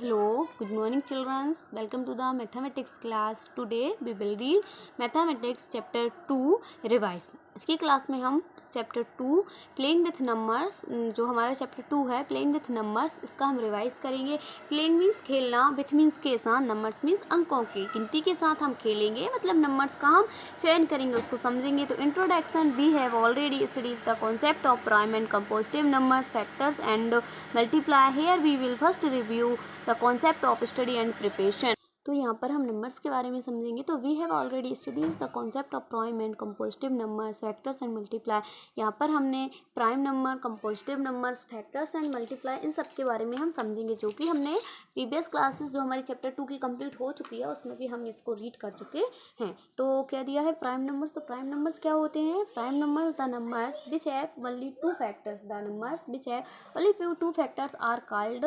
Hello, good morning children. Welcome to the mathematics class. Today we will read mathematics chapter 2 revise. आज की class में हम chapter 2 playing with numbers, जो हमारा chapter 2 है playing with numbers, इसका हम रिवाइज करेंगे। प्लेइंग मीन्स खेलना, विथ मीन्स के साथ, नंबर्स मीन्स अंकों की गिनती के साथ हम खेलेंगे, मतलब नंबर्स का हम चयन करेंगे, उसको समझेंगे। तो introduction, we have already studies the concept of prime and compositive numbers, factors and multiply. Here we will first review the concept of study and preparation. तो यहाँ पर हम नंबर्स के बारे में समझेंगे। तो we have already studies the concept of prime and compositive numbers, factors and multiply. यहाँ पर हमने prime number, compositive numbers, factors and multiply, इन सब के बारे में हम समझेंगे, जो कि हमने प्रीवियस क्लासेस जो हमारी चैप्टर 2 की कंप्लीट हो चुकी है उसमें भी हम इसको रीड कर चुके हैं। तो क्या दिया है प्राइम नंबर्स। तो प्राइम नंबर्स क्या होते हैं? Prime numbers the numbers which have only two factors, the numbers which have only few two factors are called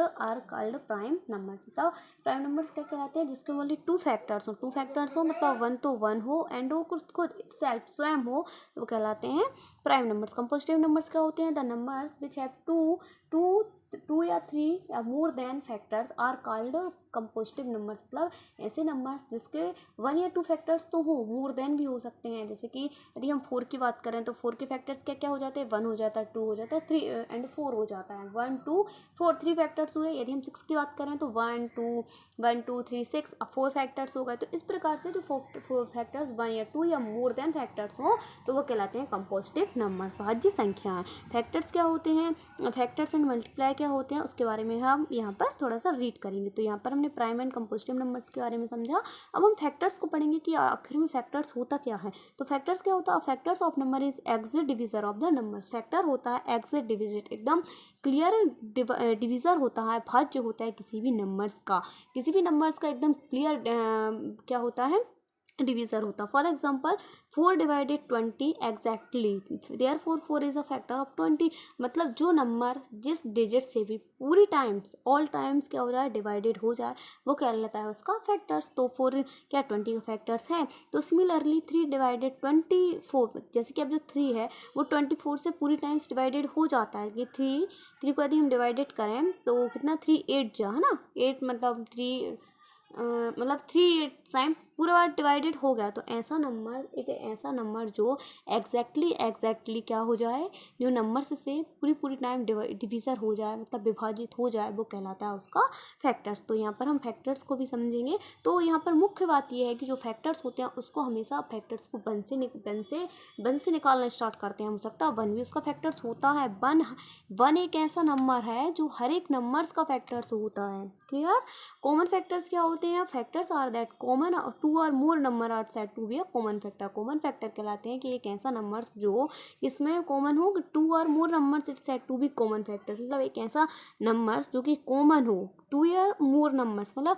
prime numbers. मतलब प्राइम नंबर्स क्या कहलाते हैं? जिसके ओनली टू फैक्टर्स हो, मतलब वन तो वन हो एंड वो खुद सेल्फ स्वयं हो, तो वो कहलाते हैं प्राइम नंबर्स। कंपोजिटिव नंबर्स क्या होते हैं? The numbers which have two या थ्री या more than factors are called compositive numbers. मतलब ऐसे नंबर्स जिसके वन या टू फैक्टर्स तो हो, मोर देन भी हो सकते हैं। जैसे कि यदि हम 4 की बात करें तो 4 के फैक्टर्स क्या क्या हो जाते हैं? 1 हो जाता है, 2 हो जाता है, 3 एंड 4 हो जाता है। 1 2 4 3 फैक्टर्स हुए। यदि हम 6 की बात करें तो 1 2 3 6 अब 4 फैक्टर्स हो गए। तो इस प्रकार से जो 4 फैक्टर्स 1 या 2 या मोर देन फैक्टर्स हो तो वो कहलाते हैं कंपोजिटिव नंबर्स, भाज्य संख्याएं। फैक्टर्स क्या होते हैं, फैक्टर्स एंड मल्टीप्लाई क्या होते हैं, उसके बारे में हम यहाँ पर थोड़ा सा रीड करेंगे। तो यहाँ पर हमने प्राइम एंड कंपोजिटिव नंबर्स के बारे में समझा। अब हम फैक्टर्स को पढ़ेंगे कि आखिर में फैक्टर्स होता क्या है। तो फैक्टर्स क्या होता है? Factors of number is exit divisor of the numbers. Factor होता है एक्सिट डिविजर, एकदम क्लियर डिविजर होता है, भाज्य होता है किसी भी नंबर्स का। किसी भी नंबर्स का एकदम क्लियर क्या होता है? डिविजर होता। For example 4 divided 20 exactly, therefore 4 is a factor of 20। मतलब जो नंबर जिस डिजिट से भी पूरी टाइम्स, ऑल टाइम्स क्या हो जाए? डिवाइडेड हो जाए, वो क्या रहता है उसका फैक्टर्स। तो 4 क्या 20 का फैक्टर्स है। तो सिमिलरली 3 डिवाइडेड 24, जैसे कि अब जो 3 है वो 24 से पूरी टाइम्स डिवाइडेड हो जाता है। कि 3 को यदि हम डिवाइडेड करें तो कितना 3 8 जा है ना, 8 मतलब 3 मतलब 3 टाइम पूरा बार डिवाइडेड हो गया। तो ऐसा नंबर, एक ऐसा नंबर जो एग्जैक्टली क्या हो जाए, जो नंबर से पूरी टाइम डिविजर हो जाए, मतलब विभाजित हो जाए, वो कहलाता है उसका फैक्टर्स। तो यहाँ पर हम फैक्टर्स को भी समझेंगे। तो यहाँ पर मुख्य बात यह है कि जो फैक्टर्स होते हैं उसको हमेशा फैक्टर्स को वन से निकालना स्टार्ट करते हैं। हो सकता है वन भी उसका फैक्टर्स होता है। वन एक ऐसा नंबर है जो हर एक नंबर्स का फैक्टर्स होता है। क्लियर? कॉमन फैक्टर्स क्या होते हैं? Factors are that common to और more number are said to be a common factor. Common factor कहलाते हैं कि एक ऐसा नंबर जो इसमें कॉमन हो, टू और more numbers it said to be common factors. मतलब एक ऐसा नंबर्स जो कि कॉमन हो, टू या मोर नंबर्स, मतलब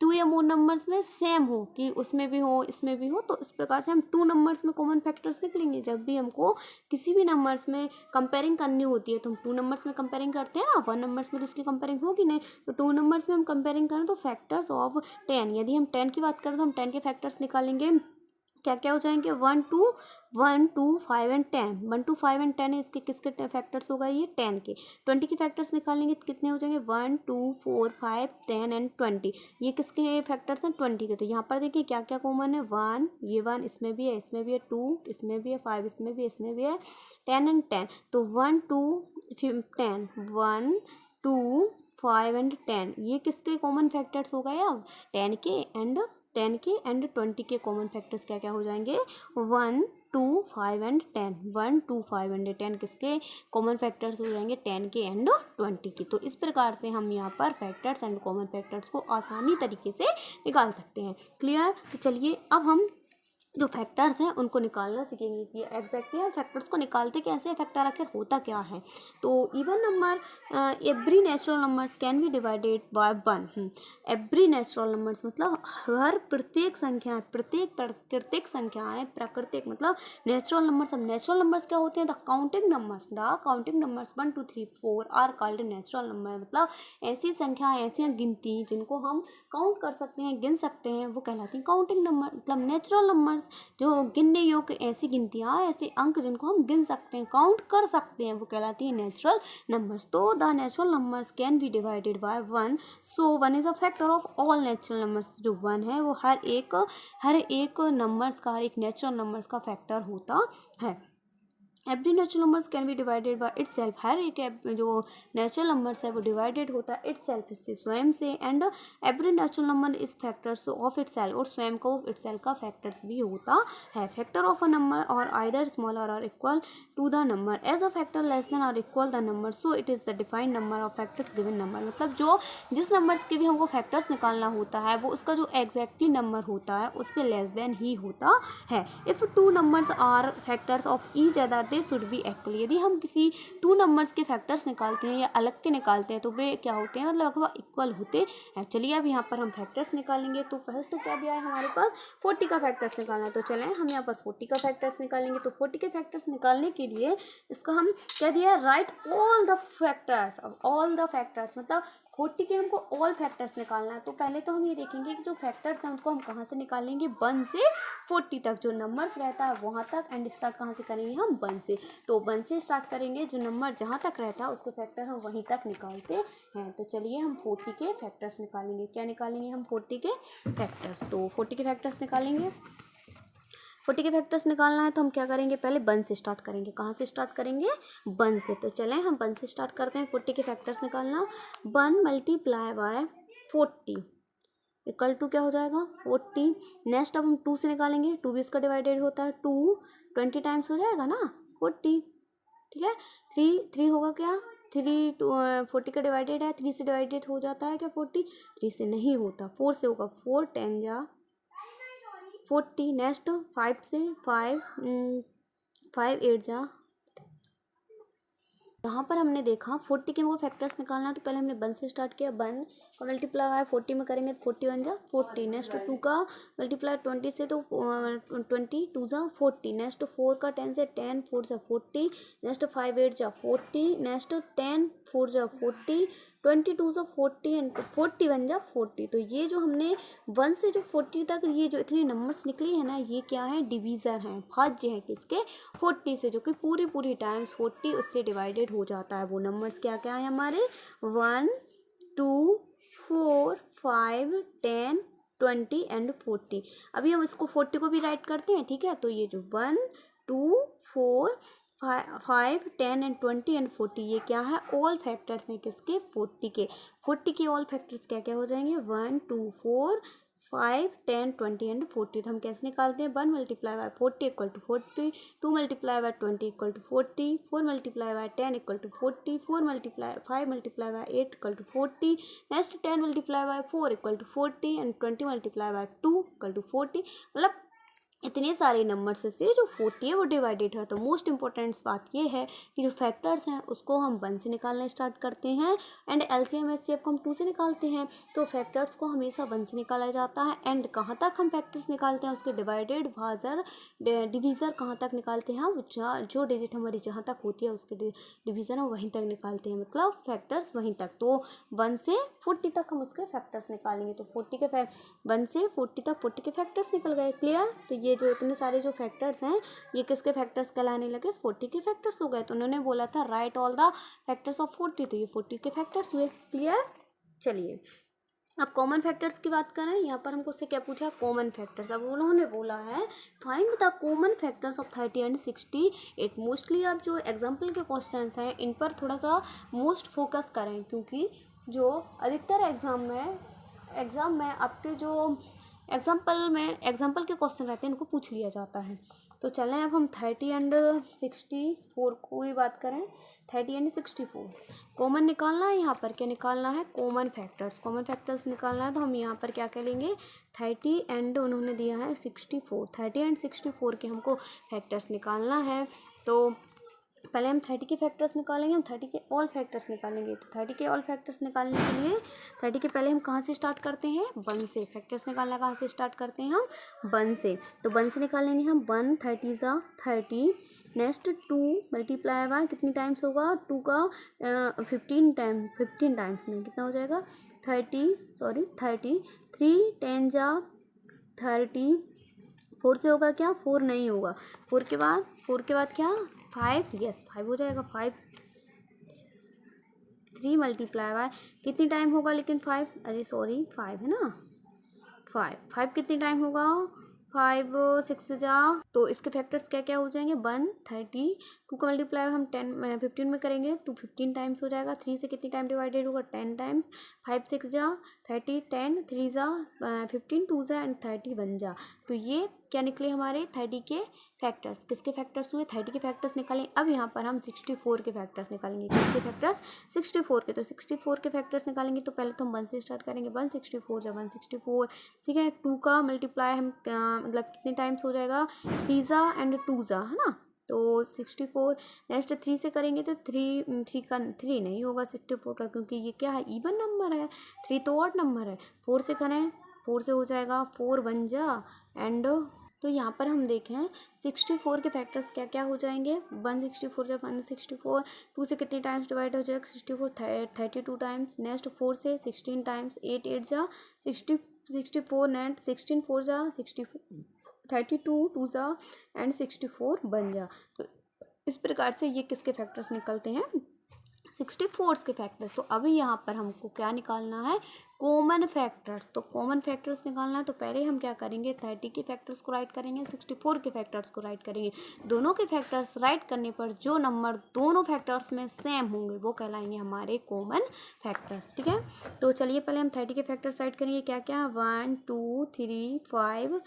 2 या मोर नंबर्स में सेम हो, कि उसमें भी हो इसमें भी हो। तो इस प्रकार से हम 2 नंबर्स में कॉमन फैक्टर्स निकलेंगे। जब भी हमको किसी भी नंबर्स में कंपेयरिंग करनी होती है तो हम 2 नंबर्स में कंपेयरिंग करते हैं ना, 1 नंबर्स में तो उसकी कंपेयरिंग होगी नहीं। तो 2 नंबर्स में हम कंपेयरिंग करें तो फैक्टर्स ऑफ 10, यदि हम 10 की बात करें तो हम 10 के फैक्टर्स निकालेंगे। क्या क्या हो जाएंगे? 1 2 5 एंड 10। 1 2 5 एंड 10 है, इसके किसके फैक्टर्स होगा? ये 10 के। 20 के फैक्टर्स निकालेंगे तो कितने हो जाएंगे? 1 2 4 5 10 एंड 20। ये किसके फैक्टर्स हैं? 20 के। तो यहाँ पर देखिए क्या क्या कॉमन है। 1, ये 1 इसमें भी है, इसमें भी है, 2 इसमें भी है, 5 इसमें भी है, 10 एंड 10। तो 1 2 10, 1 2 5 एंड 10, ये किसके कॉमन फैक्टर्स हो गए? अब 10 के एंड 20 के कॉमन फैक्टर्स क्या क्या हो जाएंगे? 1 2 5 एंड 10। 1 2 5 एंड 10 किसके कॉमन फैक्टर्स हो जाएंगे? 10 के एंड 20 के। तो इस प्रकार से हम यहाँ पर फैक्टर्स एंड कॉमन फैक्टर्स को आसानी तरीके से निकाल सकते हैं। क्लियर? तो चलिए अब हम जो फैक्टर्स हैं उनको निकालना सीखेंगे कि एग्जैक्टली हम फैक्टर्स को निकालते कैसे हैं, फैक्टर आखिर होता क्या है। तो even number every natural numbers can be divided by 1। Every natural numbers मतलब हर प्रत्येक संख्या, प्रत्येक प्राकृतिक संख्याएं, प्राकृतिक मतलब नेचुरल नंबर्स। अब नेचुरल नंबर्स क्या होते हैं? The counting numbers 1 2 3 4 are called natural number. मतलब ऐसी संख्या, ऐसी गिनती जिनको हम काउंट कर सकते हैं, गिन सकते हैं, वो कहलाती हैं काउंटिंग नंबर। मतलब नेचुरल नंबर्स नंबर्स, जो गिनने योग्य ऐसी गिनतियाँ, ऐसे अंक जिनको हम गिन सकते हैं, काउंट कर सकते हैं, वो कहलाती है नेचुरल नंबर्स। तो the natural numbers can be divided by 1, so 1 is a factor of all natural numbers. जो 1 है वो हर एक नंबर्स का, हर एक नेचुरल नंबर्स का फैक्टर होता है। Every natural numbers can be divided by itself, हर एक जो नेचुरल नंबर्स है वो डिवाइडेड होता है इट सेल्फ, इससे स्वयं से। And every natural number is factors of it self, और स्वयं को इट सेल्फ का फैक्टर्स भी होता है। फैक्टर ऑफ अ नंबर और आइदर स्मॉलर और equal to the number as a factor less than और equal the number, so it is the defined number of factors given number. मतलब जो जिस नंबर्स के भी हमको फैक्टर्स निकालना होता है वो उसका जो एग्जैक्टली नंबर होता है उससे लेस देन ही होता है। If two numbers are factors of each other they should be equal. यदि हम किसी टू नंबर्स के फैक्टर्स निकालते हैं या अलग के निकालते हैं तो वे क्या होते हैं, मतलब वह इक्वल होते हैं। चलिए अब यहाँ पर हम फैक्टर्स निकालेंगे। तो फर्स्ट तो क्या दिया है हमारे पास, 40 का फैक्टर्स निकालना है। तो चलें हम यहाँ पर 40 का फैक्टर्स निकालेंगे। तो 40 के फैक्टर्स निकालने के लिए इसका हम क्या दिया है, राइट ऑल द फैक्टर्स। अब ऑल द फैक्टर्स मतलब 40 के हमको ऑल फैक्टर्स निकालना है। तो पहले तो हम ये देखेंगे कि जो फैक्टर्स हैं उनको हम कहाँ से निकालेंगे, 1 से 40 तक जो नंबर्स रहता है वहाँ तक। एंड स्टार्ट कहाँ से करेंगे हम, 1 से। तो 1 से स्टार्ट करेंगे, जो नंबर जहाँ तक रहता है उसके फैक्टर हम वहीं तक निकालते हैं। तो चलिए हम 40 के फैक्टर्स निकालेंगे। क्या निकालेंगे हम, 40 के फैक्टर्स। तो 40 के फैक्टर्स निकालेंगे। 40 के फैक्टर्स निकालना है तो हम क्या करेंगे, पहले 1 से स्टार्ट करेंगे। कहाँ से स्टार्ट करेंगे, 1 से। तो चलें हम 1 से स्टार्ट करते हैं 40 के फैक्टर्स निकालना। 1 मल्टीप्लाई बाय 40 इक्वल टू क्या हो जाएगा, 40। नेक्स्ट अब हम 2 से निकालेंगे। 2 भी इसका डिवाइडेड होता है, 2 20 टाइम्स हो जाएगा ना 40, ठीक है। 3 होगा क्या, 3 40 का डिवाइडेड है, 3 से डिवाइडेड हो जाता है क्या 40, 3 से नहीं होता, 4 से होगा। 4 10 जा 40। नेक्स्ट 5 से 5 8 जा। यहाँ पर हमने देखा 40 के हमको फैक्टर्स निकालना है तो पहले हमने 1 से स्टार्ट किया। 1 का मल्टीप्लाई 40 में करेंगे तो 41 जा 40। नेक्स्ट 2 का मल्टीप्लाई 20 से तो 22 जा 40। नेक्स्ट 4 का 10 से 10 4 जा 40। नेक्स्ट 5 8 जा 40। नेक्स्ट 10 4 जा 40। 22 जा 40 एंड 41 जा 40। तो ये जो हमने 1 से जो 40 तक ये जो इतने नंबर्स निकली है ना, ये क्या है, डिवीज़र हैं, भाज्य हैं किसके, 40 से, जो कि पूरी टाइम्स 40 उससे डिवाइडेड हो जाता है। वो नंबर्स क्या क्या है हमारे, 1 2 4 5 10 20 एंड 40। अभी हम इसको 40 को भी राइट करते हैं, ठीक है। तो ये जो 1 2 4 5 10 एंड 20 एंड 40 ये क्या है, ऑल फैक्टर्स हैं किसके, 40 के। 40 के ऑल फैक्टर्स क्या क्या हो जाएंगे, 1 2 4 5 10 20 एंड 40। तो हम कैसे निकालते हैं, 1 multiply by 40 equal to 40, 2 multiply by 20 equal to 40, 4 multiply by 10 equal to 40, 5 multiply by 8 equal to 40। Next 10 multiply by 4 equal to 40 and 20 multiply by 2 equal to 40। मतलब इतने सारे नंबर से जो 40 है वो डिवाइडेड है। तो मोस्ट इंपॉर्टेंट बात ये है कि जो फैक्टर्स हैं उसको हम 1 से निकालना स्टार्ट करते हैं एंड एलसीएम एचसीएफ को हम 2 से निकालते हैं। तो फैक्टर्स को हमेशा 1 से निकाला जाता है। एंड कहाँ तक हम फैक्टर्स निकालते हैं, उसके डिवाइडेड भाजर डिवीज़र कहाँ तक निकालते हैं, जो डिजिट हमारी जहाँ तक होती है उसके डिवीज़र हम वहीं तक निकालते हैं, मतलब फैक्टर्स वहीं तक। तो 1 से 40 तक हम उसके फैक्टर्स निकालेंगे। तो 1 से 40 तक 40 के फैक्टर्स निकल गए, क्लियर। तो ये जो इतने सारे जो फैक्टर्स हैं ये किसके फैक्टर्स कहलाने लगे, 40 के फैक्टर्स हो गए। तो उन्होंने बोला था right all the factors of 40, तो ये 40 के फैक्टर्स हुए, क्लियर। चलिए अब कॉमन फैक्टर्स की बात करें, यहाँ पर हमको उससे क्या पूछा, कॉमन फैक्टर्स। अब उन्होंने बोला है find the common factors of 30 and 68। Mostly अब जो एग्जाम्पल के क्वेश्चंस हैं इन पर थोड़ा सा मोस्ट फोकस करें, क्योंकि जो अधिकतर एग्ज़ाम में आपके जो एग्जाम्पल के क्वेश्चन रहते हैं इनको पूछ लिया जाता है। तो चलें अब हम 30 एंड 64 को ही बात करें। 30 एंड 64 कॉमन निकालना है। यहाँ पर क्या निकालना है, कॉमन फैक्टर्स निकालना है। तो हम यहाँ पर क्या करेंगे, 30 एंड उन्होंने दिया है 64, 30 एंड 64 के हमको फैक्टर्स निकालना है। तो पहले हम 30 के फैक्टर्स निकालेंगे, हम 30 के ऑल फैक्टर्स निकालेंगे। तो 30 के ऑल फैक्टर्स निकालने के लिए 30 के पहले हम कहाँ से स्टार्ट करते हैं, 1 से। फैक्टर्स निकालना कहाँ से स्टार्ट करते हैं हम, 1 से। तो 1 से निकालेंगे हम, 1 30 ज़ा 30। नेक्स्ट 2 मल्टीप्लाई बाय कितनी टाइम्स होगा, 2 का 15 टाइम्स में कितना हो जाएगा 30। 3 10 ज़ा 30, 4 से होगा क्या, 4 नहीं होगा। 4 के बाद क्या, 5, यस 5 हो जाएगा। 5 3 मल्टीप्लाई बाय कितनी टाइम होगा लेकिन 5, अरे सॉरी 5 है ना, 5 कितनी टाइम होगा, 5 6 जा, तो इसके फैक्टर्स क्या क्या हो जाएंगे, 130। 2 का मल्टीप्लाई हम 15 में करेंगे तो 15 टाइम्स हो जाएगा। 3 से कितनी टाइम डिवाइडेड होगा, 10 टाइम्स। 5 6 जा 30, 10 3 जा 15, 2 जा एंड 30 1 जा। तो ये क्या निकले हमारे 30 के फैक्टर्स। किसके फैक्टर्स हुए, 30 के फैक्टर्स निकालें। अब यहाँ पर हम 64 के फैक्टर्स निकालेंगे। किसके फैक्टर्स, 64 के। तो 64 के फैक्टर्स निकालेंगे तो पहले तो हम 1 से स्टार्ट करेंगे। 164 जा 164, ठीक है। 2 का मल्टीप्लाई हम मतलब कितने टाइम्स हो जाएगा, 3 जा एंड 2 जा, है ना। तो 64। नेक्स्ट 3 से करेंगे तो 3 नहीं होगा 64 का, क्योंकि ये क्या है, इवन नंबर है। 3 तो ऑड नंबर है। 4 से करें, 4 से हो जाएगा 4 1 जा एंड, तो यहाँ पर हम देखें 64 के फैक्टर्स क्या क्या हो जाएंगे। 164 जा 164। 2 से कितने टाइम्स डिवाइड हो जाएगा, 64 32 टाइम्स। नेक्स्ट 4 से 16 टाइम्स। 8 8 जा 64 नेट 16 4 जा 64, 32 2 जा एंड 64 बन जा। तो इस प्रकार से ये किसके फैक्टर्स निकलते हैं, 64 के फैक्टर्स। तो अभी यहाँ पर हमको क्या निकालना है, कॉमन फैक्टर्स। तो कॉमन फैक्टर्स निकालना है तो पहले हम क्या करेंगे, 30 के फैक्टर्स को राइट करेंगे, 64 के फैक्टर्स को राइट करेंगे। दोनों के फैक्टर्स राइट करने पर जो नंबर दोनों फैक्टर्स में सेम होंगे वो कहलाएंगे हमारे कॉमन फैक्टर्स, ठीक है। तो चलिए पहले हम 30 के फैक्टर्स राइट करेंगे। क्या क्या, 1 2 3 5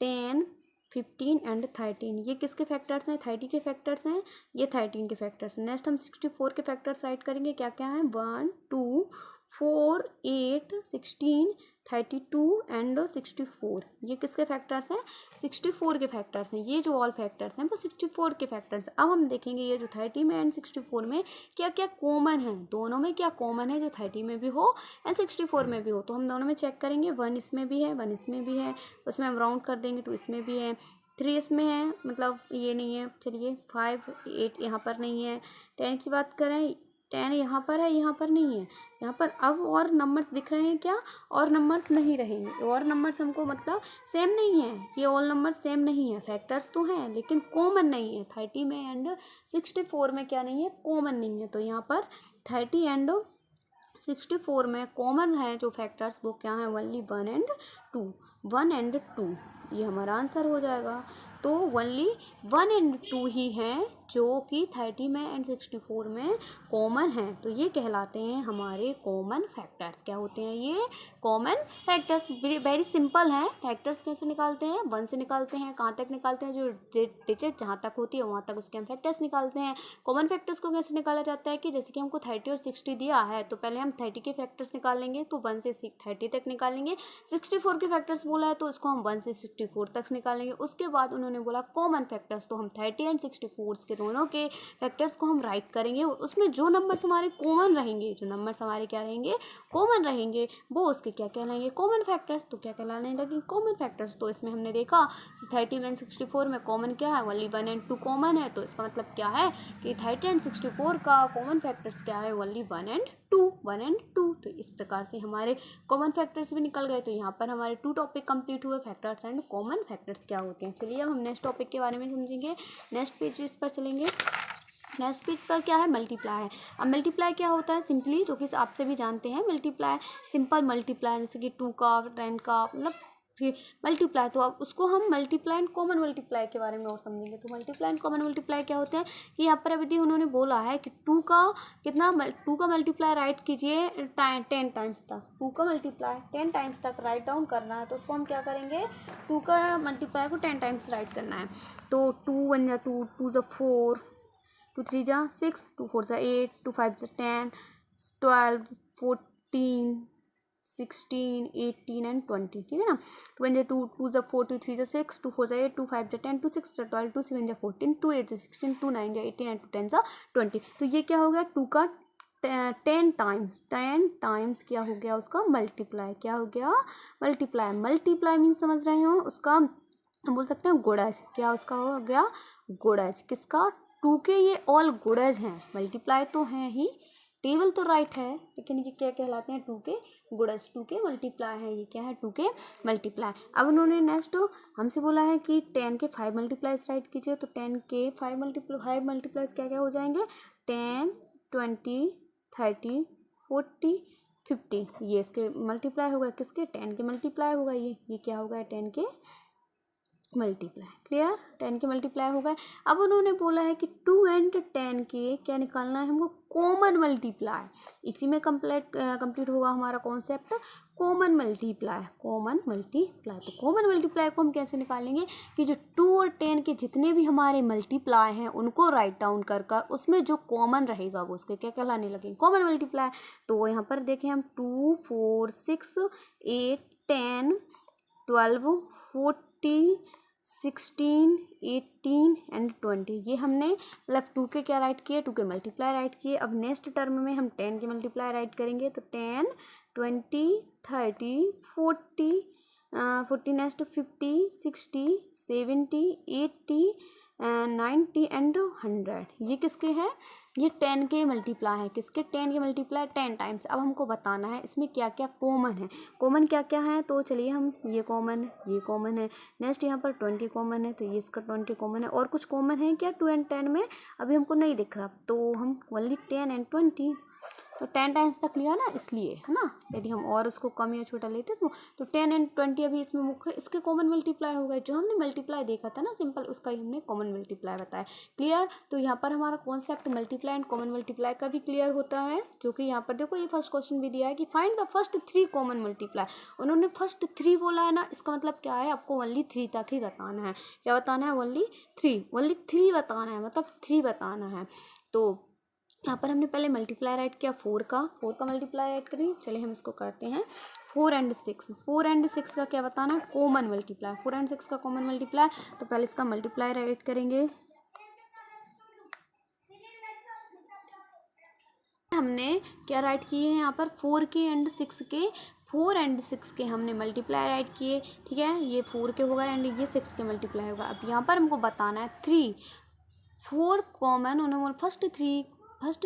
10 15 एंड 13। ये किसके फैक्टर्स हैं, 30 के फैक्टर्स हैं, ये 13 के फैक्टर्स हैं। नेक्स्ट हम 64 के फैक्टर्स राइट करेंगे। क्या क्या है, 1 2 4 8 16 32 एंड 64। ये किसके फैक्टर्स हैं, 64 के फैक्टर्स हैं। ये जो ऑल फैक्टर्स हैं वो 64 के फैक्टर्स। अब हम देखेंगे ये जो 30 में एंड 64 में क्या क्या कॉमन है, दोनों में क्या कॉमन है, जो 30 में भी हो एंड 64 में भी हो। तो हम दोनों में चेक करेंगे। 1 इसमें भी है, 1 इसमें भी है, उसमें हम राउंड कर देंगे। 2 इसमें भी है, 3 इसमें है, मतलब ये नहीं है। चलिए 5 8 यहाँ पर नहीं है। 10 की बात करें, 10 यहाँ पर है, यहाँ पर नहीं है। यहाँ पर अब और नंबर्स दिख रहे हैं क्या, और नंबर्स नहीं रहेंगे। और नंबर्स हमको मतलब सेम नहीं है, ये ऑल नंबर्स सेम नहीं है। फैक्टर्स तो हैं लेकिन कॉमन नहीं है। 30 में एंड 64 में क्या नहीं है, कॉमन नहीं है। तो यहाँ पर 30 एंड 64 में कॉमन है जो फैक्टर्स वो क्या है, ओनली 1 एंड 2। 1 एंड 2 ये हमारा आंसर हो जाएगा। तो ओनली 1 एंड 2 ही हैं जो कि 30 में एंड 64 में कॉमन हैं। तो ये कहलाते हैं हमारे कॉमन फैक्टर्स। क्या होते हैं ये, कॉमन फैक्टर्स। वेरी सिंपल है। फैक्टर्स कैसे निकालते हैं, 1 से निकालते हैं। कहाँ तक निकालते हैं, जो डिजिट जहाँ तक होती है वहाँ तक उसके हम फैक्टर्स निकालते हैं। कॉमन फैक्टर्स को कैसे निकाला जाता है कि जैसे कि हमको 30 और 60 दिया है तो पहले हम 30 के फैक्टर्स निकालेंगे, तो 1 से 30 तक निकालेंगे। 64 के फैक्टर्स बोला है तो उसको हम 1 से 64 तक निकालेंगे। उसके बाद उन्होंने बोला कॉमन फैक्टर्स, तो हम 30 एंड 64 के दोनों के फैक्टर्स को हम राइट करेंगे और उसमें जो नंबर्स हमारे कॉमन रहेंगे, जो नंबर्स हमारे क्या रहेंगे, कॉमन रहेंगे, वो उसके क्या कहलाएंगे, कॉमन फैक्टर्स। तो क्या कहलाने लगे, कॉमन फैक्टर्स। तो इसमें हमने देखा 30 एंड 64 में कॉमन क्या है, ओनली 1 एंड 2 कॉमन है। तो इसका मतलब क्या है कि 30 एंड 64 का कॉमन फैक्टर्स क्या है, ओनली 1 एंड 2, 1 एंड 2। तो इस प्रकार से हमारे कॉमन फैक्टर्स भी निकल गए। तो यहाँ पर हमारे 2 टॉपिक कंप्लीट हुए, फैक्टर्स एंड कॉमन फैक्टर्स क्या होते हैं। चलिए अब हम नेक्स्ट टॉपिक के बारे में समझेंगे। नेक्स्ट पेज इस पर चलेंगे। नेक्स्ट पेज पर क्या है, मल्टीप्लाई है। अब मल्टीप्लाई क्या होता है, सिंपली, जो कि आपसे भी जानते हैं, मल्टीप्लाई सिंपल मल्टीप्लाई, जैसे कि 2 का 10 का मतलब फिर मल्टीप्लाई। तो अब उसको हम मल्टीप्लाई एंड कॉमन मल्टीप्लाई के बारे में और समझेंगे। तो मल्टीप्लाई एंड कॉमन मल्टीप्लाई क्या होते हैं कि यहाँ पर अभी उन्होंने बोला है कि 2 का कितना, 2 का मल्टीप्लाई राइट कीजिए 10 टाइम्स तक। 2 का मल्टीप्लाई 10 टाइम्स तक राइट डाउन करना है। तो उसको हम क्या करेंगे, 2 का मल्टीप्लाई को 10 टाइम्स राइट करना है। तो 2 1 जा 2, 2 जा 4, 2 3 जा 6, 2 4 जा 8, 2 5 जा 10, 12 14 16 18 एंड 20, ठीक है ना। 2 1 जा 2, 2 जा 4, 2 3 जा 6, 2 4 जा 8, 2 5 जा 10, 2 6 जा 12, 2 7 जा 14, 2 8 जा 16, 2 9 जा 18 एंड 2 10 जा 20। तो ये क्या हो गया, 2 का 10 टाइम्स क्या हो गया, उसका मल्टीप्लाई। क्या हो गया, मल्टीप्लाई। मल्टीप्लाई मीन्स समझ रहे हो, उसका हम बोल सकते हैं गुणज। क्या उसका हो गया, गुणज। किसका, 2 के ये ऑल गुणज हैं। मल्टीप्लाई तो हैं ही, टेबल तो राइट है, लेकिन ये क्या कहलाते हैं, 2 के गुणज, 2 के मल्टीप्लाई है, ये क्या है, 2 के मल्टीप्लाई। अब उन्होंने नेक्स्ट हमसे बोला है कि 10 के 5 मल्टीप्लाइज राइट कीजिए, तो 10 के 5 मल्टीप्लाइज क्या क्या हो जाएंगे, 10, 20, 30, 40, 50, ये इसके मल्टीप्लाई होगा, किसके, 10 के मल्टीप्लाई होगा, ये क्या होगा, 10 के मल्टीप्लाई। क्लियर, 10 के मल्टीप्लाई हो गए। अब उन्होंने बोला है कि 2 एंड 10 के क्या निकालना है हमको, कॉमन मल्टीप्लाई। इसी में कंप्लीट होगा हमारा concept common multiply. Common multiply, तो कॉमन मल्टीप्लाई को हम कैसे निकालेंगे कि जो 2 और 10 के जितने भी हमारे मल्टीप्लाई हैं उनको राइट डाउन कर उसमें जो कॉमन रहेगा वो उसके क्या कहलाने लगेंगे, कॉमन मल्टीप्लाई। तो यहाँ पर देखें हम 2, 4, 6, 8, 10, 12, 40, 16, 18 एंड 20, ये हमने मतलब 2 के क्या राइट किए, 2 के मल्टीप्लाई राइट किए। अब नेक्स्ट टर्म में हम 10 के मल्टीप्लाई राइट करेंगे, तो 10, 20, 30, 40, 40 नेक्स्ट 50, 60, 70, 80, 90 एंड 100, ये किसके हैं, ये 10 के मल्टीप्लाई है, किसके, 10 के मल्टीप्लाई 10 टाइम्स। अब हमको बताना है इसमें क्या क्या कॉमन है, कॉमन क्या क्या है, तो चलिए हम ये कॉमन है, नेक्स्ट यहाँ पर 20 कॉमन है, तो ये इसका 20 कॉमन है, और कुछ कॉमन है क्या 2 एंड 10 में, अभी हमको नहीं दिख रहा, तो हम ओनली 10 एंड 20, तो 10 टाइम्स तक लिया ना, इसलिए है ना। यदि हम और उसको कम या छोटा लेते तो 10 एंड 20 अभी इसमें मुख्य इसके कॉमन मल्टीप्लाई हो गए, जो हमने मल्टीप्लाई देखा था ना सिंपल, उसका ही हमने कॉमन मल्टीप्लाई बताया। क्लियर, तो यहाँ पर हमारा concept multiply and common multiply का भी क्लियर होता है, जो कि यहाँ पर देखो ये फर्स्ट क्वेश्चन भी दिया है कि find the first 3 common multiply. उन्होंने फर्स्ट 3 बोला है ना, इसका मतलब क्या है, आपको ओनली 3 तक ही बताना है। क्या बताना है, ओनली 3 बताना है, मतलब 3 बताना है। तो यहाँ पर हमने पहले मल्टीप्लाई राइट किया 4 का मल्टीप्लाई राइट करें, चलिए हम इसको करते हैं 4 एंड 6 का क्या बताना है, कॉमन मल्टीप्लाई, 4 एंड 6 का कॉमन मल्टीप्लाई। तो पहले इसका मल्टीप्लाई राइट करेंगे, हमने क्या राइट किए हैं यहाँ पर 4 के एंड 6 के हमने मल्टीप्लाई राइट किए, ठीक है, ये 4 के होगा एंड ये 6 के मल्टीप्लाई होगा। अब यहाँ पर हमको बताना है 3, 4 कॉमन, उन्होंने फर्स्ट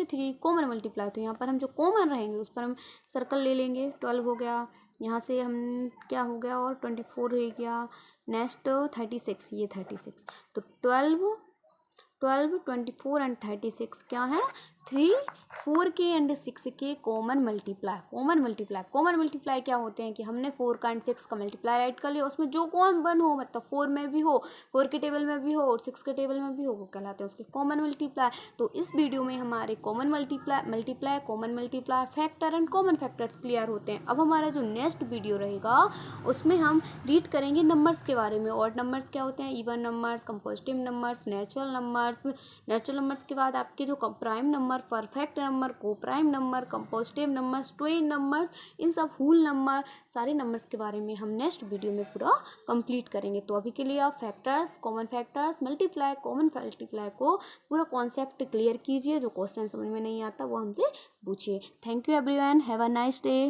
थ्री कॉमन मल्टीप्लाई, तो यहाँ पर हम जो कॉमन रहेंगे उस पर हम सर्कल ले लेंगे, 12 हो गया, यहाँ से हम क्या हो गया, और 24 हो गया, नेक्स्ट 36, ये 36, तो 12, 24 एंड 36 क्या है, 3, 4 के एंड 6 के कॉमन मल्टीप्लाई क्या होते हैं कि हमने 4 का एंड 6 का मल्टीप्लाई राइट कर लिया, उसमें जो कॉमन हो, मतलब 4 में भी हो, 4 के टेबल में भी हो और 6 के टेबल में भी हो, वो कहलाते हैं उसके कॉमन मल्टीप्लाई। तो इस वीडियो में हमारे common multiply factor and common factors clear होते हैं। अब हमारा जो नेक्स्ट वीडियो रहेगा उसमें हम रीड करेंगे नंबर्स के बारे में। ऑड नंबर्स क्या होते हैं, even numbers, compositive numbers, natural numbers के बाद आपके जो prime number, perfect number, coprime number, compositive numbers, twin numbers, इन सब होल नंबर, सारे नंबर्स के बारे में हम नेक्स्ट वीडियो में पूरा कंप्लीट करेंगे। तो अभी के लिए आप factors, common factors, multiply, common multiply को पूरा कॉन्सेप्ट क्लियर कीजिए। जो क्वेश्चन समझ में नहीं आता वो हमसे पूछिए। Thank you everyone, have a nice day.